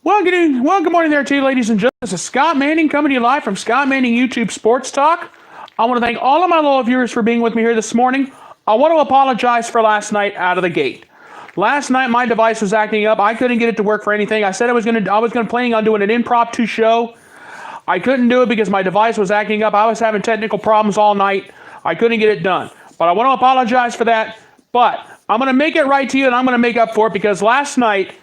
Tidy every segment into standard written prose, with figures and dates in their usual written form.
Good morning there to you, ladies and gentlemen. This is Scott Manning coming to you live from Scott Manning YouTube Sports Talk. I want to thank all of my loyal viewers for being with me here this morning. I want to apologize for last night out of the gate. Last night my device was acting up. I couldn't get it to work for anything. I said I was planning on doing an impromptu show. I couldn't do it because my device was acting up. I was having technical problems all night. I couldn't get it done. But I want to apologize for that. But I'm going to make it right to you, and I'm going to make up for it because last night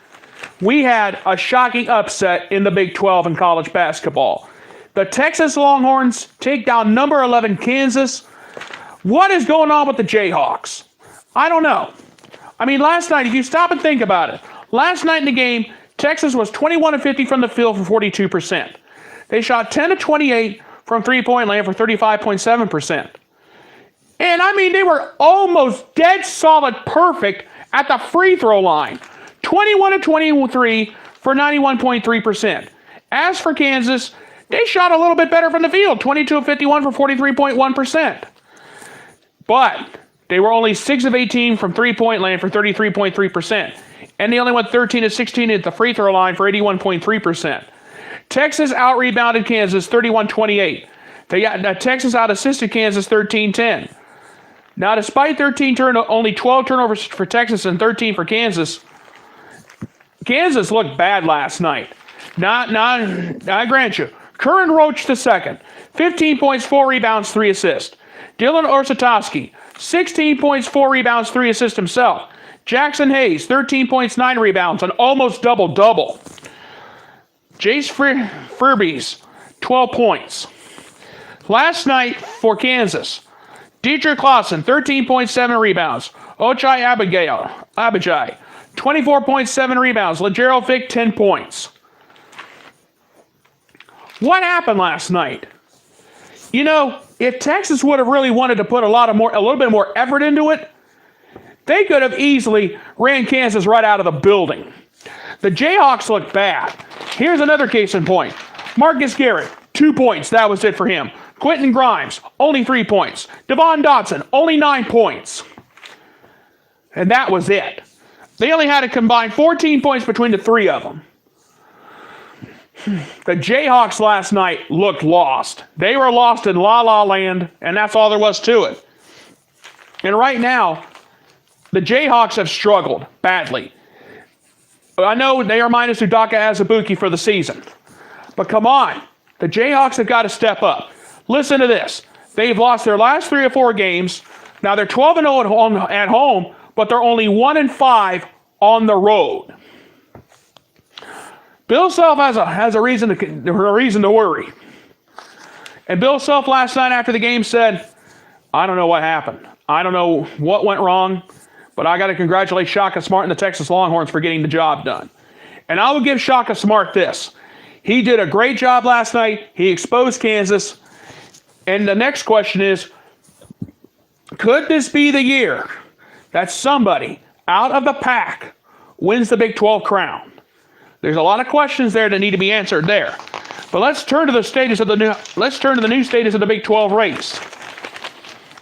we had a shocking upset in the Big 12 in college basketball. The Texas Longhorns take down number 11 Kansas. What is going on with the Jayhawks? I don't know. I mean, last night, if you stop and think about it, last night in the game, Texas was 21 of 50 from the field for 42%. They shot 10 of 28 from three-point land for 35.7%. And I mean, they were almost dead solid perfect at the free throw line. 21 of 23 for 91.3%. As for Kansas, they shot a little bit better from the field, 22 of 51 for 43.1%. But they were only 6 of 18 from three-point land for 33.3%. And they only went 13 of 16 at the free throw line for 81.3%. Texas out-rebounded Kansas 31-28. Texas out-assisted Kansas 13-10. Now, despite only 12 turnovers for Texas and 13 for Kansas, Kansas looked bad last night. I grant you. Curran Roach II, 15 points, 4 rebounds, 3 assists. Dylan Orsatowski, 16 points, 4 rebounds, 3 assists himself. Jackson Hayes, 13 points, 9 rebounds, an almost double-double. Jace Furbies, 12 points. Last night for Kansas, Dietrich Clausen, 13.7 rebounds. Ochai Abijai, 24.7 rebounds. LeGerald Fick, 10 points. What happened last night? You know, if Texas would have really wanted to put a little bit more effort into it, they could have easily ran Kansas right out of the building. The Jayhawks looked bad. Here's another case in point. Marcus Garrett, 2 points. That was it for him. Quentin Grimes, only 3 points. Devon Dotson, only 9 points. And that was it. They only had a combined 14 points between the three of them. The Jayhawks last night looked lost. They were lost in la-la land, and that's all there was to it. And right now, the Jayhawks have struggled badly. I know they are minus Udaka Azubuike for the season. But come on, the Jayhawks have got to step up. Listen to this. They've lost their last 3 or 4 games. Now they're 12-0 at home, but they're only 1-5 on the road. Bill Self has a reason to worry. And Bill Self last night after the game said, I don't know what happened. I don't know what went wrong, but I got to congratulate Shaka Smart and the Texas Longhorns for getting the job done. And I will give Shaka Smart this. He did a great job last night. He exposed Kansas. And the next question is, could this be the year that somebody out of the pack wins the Big 12 crown? There's a lot of questions there that need to be answered there. But let's turn to the new status of the Big 12 race.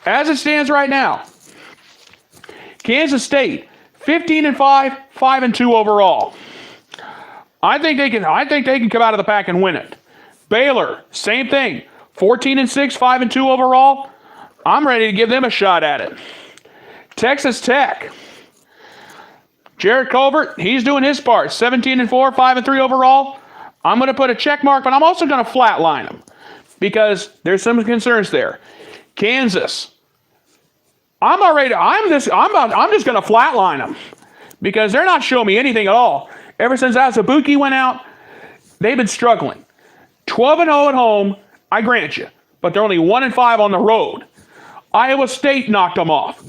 As it stands right now, Kansas State 15-5, 5-2 overall. I think they can come out of the pack and win it. Baylor, same thing. 14-6, 5-2 overall. I'm ready to give them a shot at it. Texas Tech. Jared Colbert, he's doing his part. 17-4, 5-3 overall. I'm going to put a check mark, but I'm also going to flatline them because there's some concerns there. Kansas. I'm just going to flatline them because they're not showing me anything at all. Ever since Azubuike went out, they've been struggling. 12-0 at home, I grant you, but they're only 1-5 on the road. Iowa State knocked them off.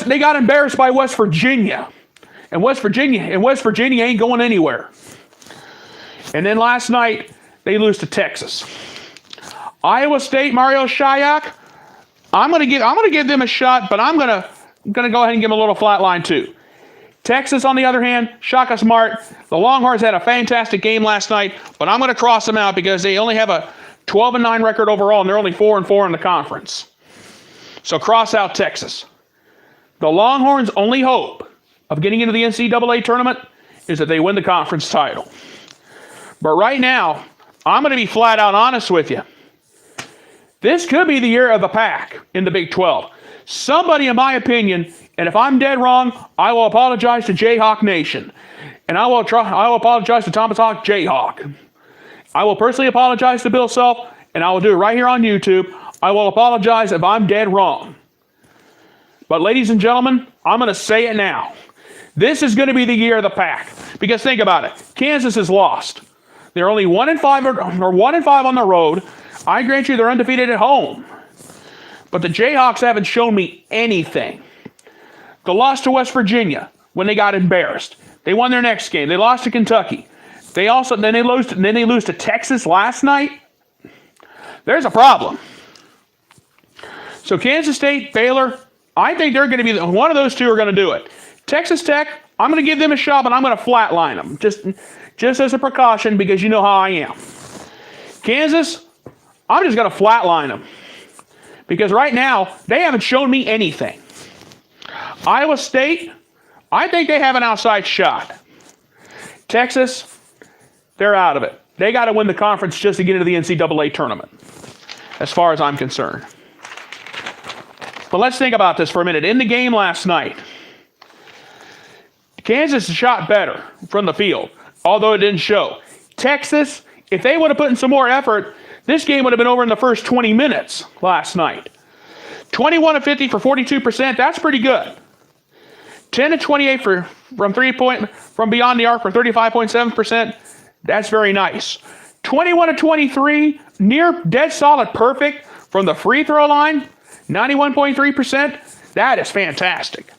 They got embarrassed by West Virginia. And West Virginia ain't going anywhere. And then last night, they lose to Texas. Iowa State, Mario Shayak, I'm gonna give them a shot, but I'm gonna go ahead and give them a little flat line too. Texas, on the other hand, Shaka Smart, the Longhorns had a fantastic game last night, but I'm gonna cross them out because they only have a 12-9 record overall, and they're only 4-4 in the conference. So cross out Texas. The Longhorns' only hope of getting into the NCAA tournament is that they win the conference title. But right now, I'm going to be flat out honest with you. This could be the year of the pack in the Big 12. Somebody, in my opinion, and if I'm dead wrong, I will apologize to Jayhawk Nation. And I will apologize to Thomas Hawk Jayhawk. I will personally apologize to Bill Self, and I will do it right here on YouTube. I will apologize if I'm dead wrong. But ladies and gentlemen, I'm going to say it now. This is going to be the year of the pack. Because think about it. Kansas is lost. They're only 1-5 or 1-5 on the road. I grant you they're undefeated at home. But the Jayhawks haven't shown me anything. The loss to West Virginia when they got embarrassed. They won their next game. They lost to Kentucky. They lose to Texas last night. There's a problem. So Kansas State, Baylor, I think they're going to be one of those two are going to do it. Texas Tech, I'm going to give them a shot, but I'm going to flatline them just as a precaution because you know how I am. Kansas, I'm just going to flatline them because right now they haven't shown me anything. Iowa State, I think they have an outside shot. Texas, they're out of it. They got to win the conference just to get into the NCAA tournament, as far as I'm concerned. But let's think about this for a minute. In the game last night, Kansas shot better from the field, although it didn't show. Texas, if they would have put in some more effort, this game would have been over in the first 20 minutes last night. 21 of 50 for 42%, that's pretty good. 10 of 28 from beyond the arc for 35.7%, that's very nice. 21 of 23, near dead solid perfect from the free throw line, 91.3%, that is fantastic.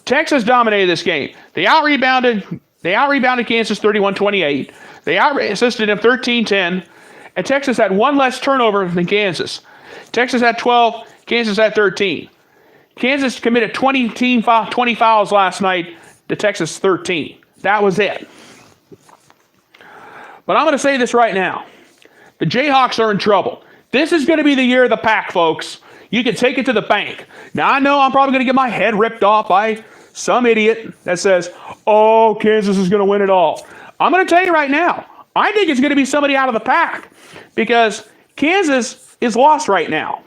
Texas dominated this game. They out-rebounded Kansas 31-28. They out-assisted them 13-10. And Texas had one less turnover than Kansas. Texas had 12. Kansas had 13. Kansas committed 20 fouls last night to Texas 13. That was it. But I'm going to say this right now. The Jayhawks are in trouble. This is going to be the year of the pack, folks. You can take it to the bank. Now, I know I'm probably going to get my head ripped off by some idiot that says, oh, Kansas is going to win it all. I'm going to tell you right now, I think it's going to be somebody out of the pack because Kansas is lost right now.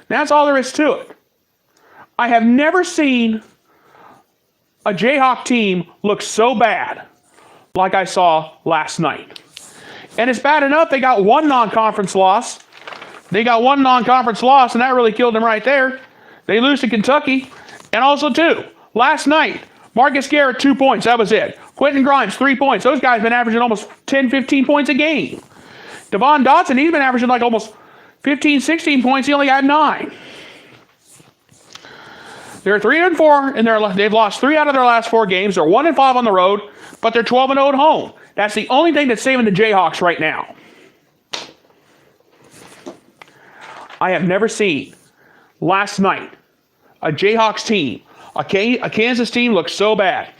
That's all there is to it. I have never seen a Jayhawk team look so bad like I saw last night. And it's bad enough they got one non-conference loss. And that really killed them right there. They lose to Kentucky. And also, too, last night, Marcus Garrett, 2 points. That was it. Quentin Grimes, 3 points. Those guys have been averaging almost 10, 15 points a game. Devon Dotson, he's been averaging like almost 15, 16 points. He only had 9. They're 3-4, and they've lost 3 out of their last 4 games. They're 1-5 on the road, but they're 12-0 at home. That's the only thing that's saving the Jayhawks right now. I have never seen last night a Jayhawks team, a Kansas team look so bad.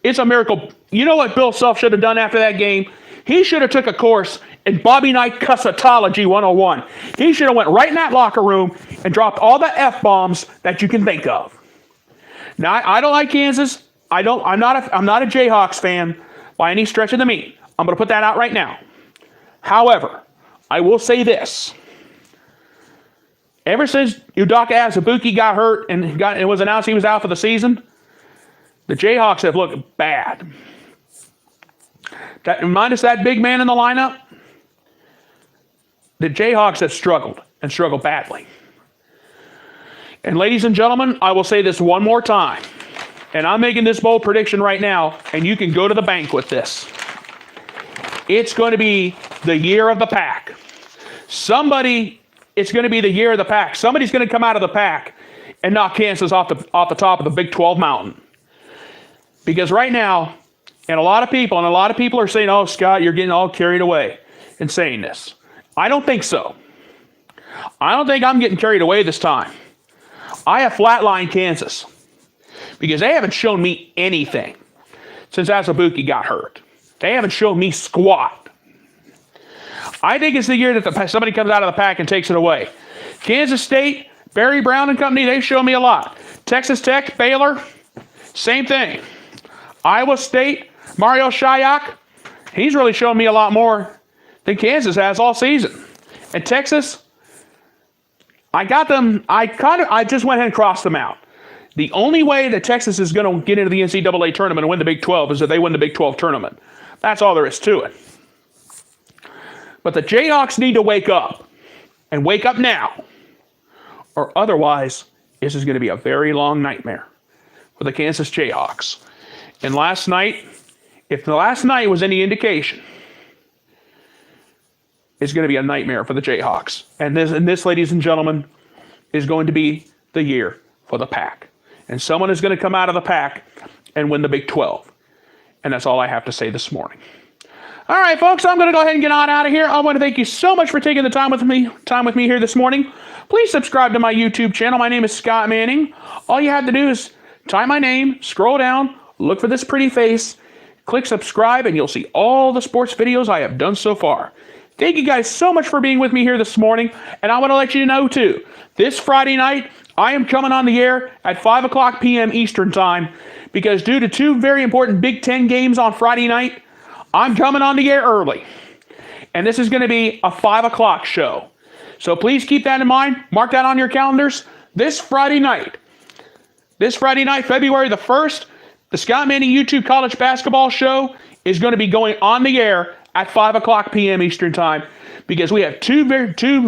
It's a miracle. You know what Bill Self should have done after that game? He should have took a course in Bobby Knight Cussatology 101. He should have went right in that locker room and dropped all the F-bombs that you can think of. Now, I don't like Kansas. I'm not a Jayhawks fan by any stretch of the mean. I'm going to put that out right now. However, I will say this. Ever since Udoka Azubuike got hurt and it was announced he was out for the season, the Jayhawks have looked bad. Minus that big man in the lineup, the Jayhawks have struggled and struggled badly. And ladies and gentlemen, I will say this one more time. And I'm making this bold prediction right now, and you can go to the bank with this. It's going to be the year of the pack. It's going to be the year of the pack. Somebody's going to come out of the pack and knock Kansas off the top of the Big 12 mountain. Because right now, and a lot of people are saying, oh, Scott, you're getting all carried away in saying this. I don't think so. I don't think I'm getting carried away this time. I have flatlined Kansas because they haven't shown me anything since Azubuike got hurt. They haven't shown me squat. I think it's the year that somebody comes out of the pack and takes it away. Kansas State, Barry Brown and company, they've shown me a lot. Texas Tech, Baylor, same thing. Iowa State, Mario Shayok, He's really shown me a lot more than Kansas has all season. And Texas, I got them. I just went ahead and crossed them out. The only way that Texas is going to get into the NCAA tournament and win the Big 12 is if they win the Big 12 tournament. That's all there is to it. But the Jayhawks need to wake up, and wake up now, or otherwise, this is going to be a very long nightmare for the Kansas Jayhawks. And last night, if the last night was any indication, it's going to be a nightmare for the Jayhawks. And this, ladies and gentlemen, is going to be the year for the Pack. And someone is going to come out of the Pack and win the Big 12. And that's all I have to say this morning. All right, folks, I'm going to go ahead and get on out of here. I want to thank you so much for taking the time with me here this morning. Please subscribe to my YouTube channel. My name is Scott Manning. All you have to do is type my name, scroll down, look for this pretty face, click subscribe, and you'll see all the sports videos I have done so far. Thank you guys so much for being with me here this morning. And I want to let you know, too, this Friday night, I am coming on the air at 5 o'clock p.m. Eastern Time because due to two very important Big Ten games on Friday night, I'm coming on the air early. And this is going to be a 5 o'clock show. So please keep that in mind. Mark that on your calendars. This Friday night, February the 1st, the Scott Manning YouTube College Basketball Show is going to be going on the air at 5 o'clock p.m. Eastern Time because we have two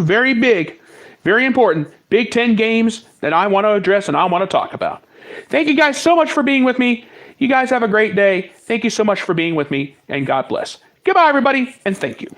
very big, very important Big Ten games that I want to address and I want to talk about. Thank you guys so much for being with me. You guys have a great day. Thank you so much for being with me, and God bless. Goodbye, everybody, and thank you.